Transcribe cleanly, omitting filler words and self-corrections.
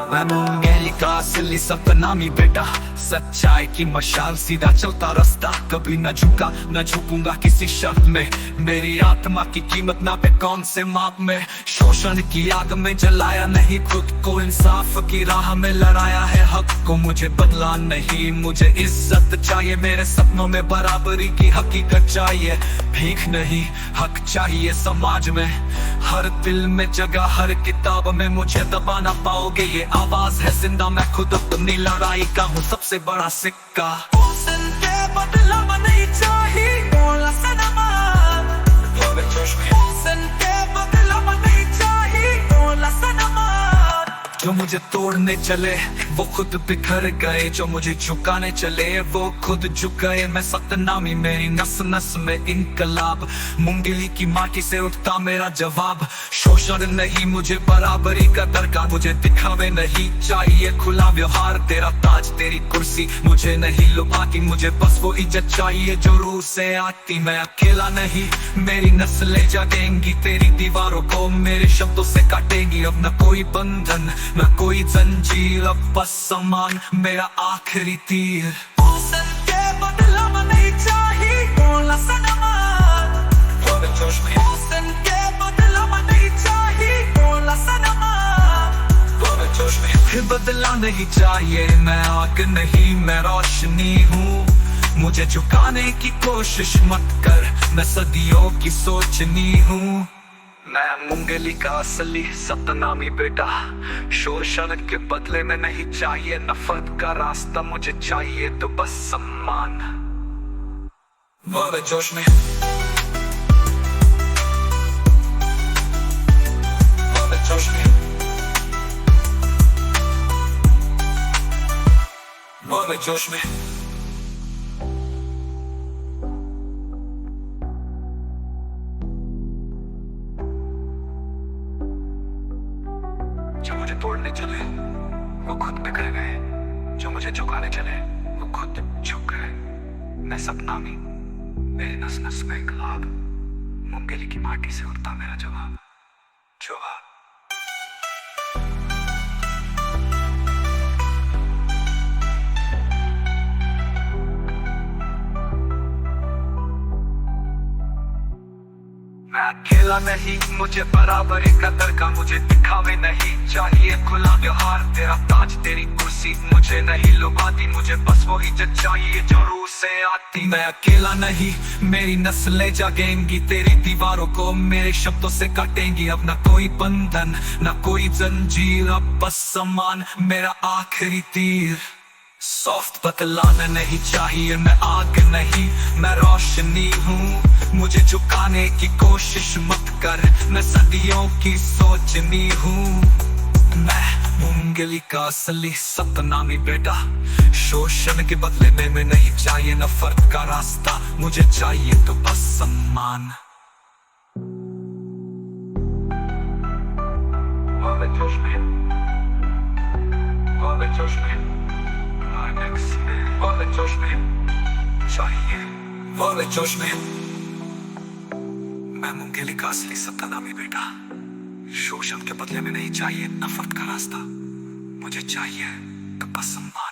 मैं मुंगेली का असली सपनामी बेटा, सच्चाई की मशाल, सीधा चलता रास्ता, कभी न झुका न झुकूंगा किसी शर्त में। मेरी आत्मा की कीमत ना पे कौन से माप में। शोषण की आग में जलाया नहीं खुद को, इंसाफ की राह में लड़ाया है हक को। मुझे बदला नहीं, मुझे इज्जत चाहिए, मेरे सपनों में बराबरी की हकीकत चाहिए। भीख नहीं हक चाहिए समाज में, हर दिल में जगह, हर किताब में। मुझे दबा ना पाओगे, ये आवाज है जिंदा, मैं खुद अपनी लड़ाई का हूँ सबसे बड़ा सिक्का। बदला नहीं चाहिए, बोला सनमा, बदला नहीं चाहिए, बोला सनमा। जो मुझे तोड़ने चले वो खुद बिखर गए, जो मुझे झुकाने चले वो खुद झुक गए। मैं सतनामी, मेरी नस नस में इनकलाब, मुंगेली की माटी से उठता मेरा जवाब। शोषण नहीं मुझे बराबरी का दरकार, मुझे दिखावे नहीं चाहिए खुला व्यवहार। तेरा ताज तेरी कुर्सी मुझे नहीं लुभाती, मुझे बस वो इज्जत चाहिए जो रूह से आती। मैं अकेला नहीं, मेरी नस्लें जागेंगी, तेरी दीवारों को मेरे शब्दों से काटेंगी। अब न कोई बंधन न कोई जंजीर, अब बस सम्मान मेरा आखिरी तीर। बदला नहीं चाहिए, बोला सनमा, बदला नहीं चाहिए, बोला सनमा। बदला नहीं चाहिए, मैं आग नहीं मैं रोशनी हूँ। मुझे झुकाने की कोशिश मत कर, मैं सदियों की सोचनी हूँ। मैं मुंगेली का असली सतनामी बेटा, शोषण के बदले में नहीं चाहिए नफरत का रास्ता, मुझे चाहिए तो बस सम्मान। वो जोश में, वो जोश में, वो जोश में। जो मुझे तोड़ने चले वो खुद बिखर गए, जो मुझे झुकाने चले वो खुद झुक गए। मैं सपनामी, मेरे नस नस में इनकलाब, मुंगेली की माटी से उठता मेरा जवाब। मैं अकेला नहीं, मुझे बराबरी का दरकार, मुझे दिखावे नहीं चाहिए खुला व्यवहार। तेरा ताज तेरी कुर्सी मुझे नहीं लुभाती, मुझे बस वो इज्जत चाहिए जो रूह से आती। मैं अकेला नहीं, मेरी नस्लें जागेंगी, तेरी दीवारों को मेरे शब्दों से काटेंगी। अब न कोई बंधन न कोई जंजीर, अब बस सम्मान मेरा आखिरी तीर। सॉफ्ट बतलाना नहीं चाहिए, मैं आग नहीं मैं रोशनी हूँ। मुझे झुकाने की कोशिश मत कर, मैं सदियों की सोचनी हूँ। मैं मुंगेली का असली सतनामी बेटा, शोषण के बदले में नहीं चाहिए नफरत का रास्ता, मुझे चाहिए तो बस सम्मान। जोश में, जोश में, जोश में चाहिए, जोश में। मैं मुंगेली का असली सतनामी बेटा, शोषण के बदले में नहीं चाहिए नफरत का रास्ता, मुझे चाहिए तो बस सम्मान।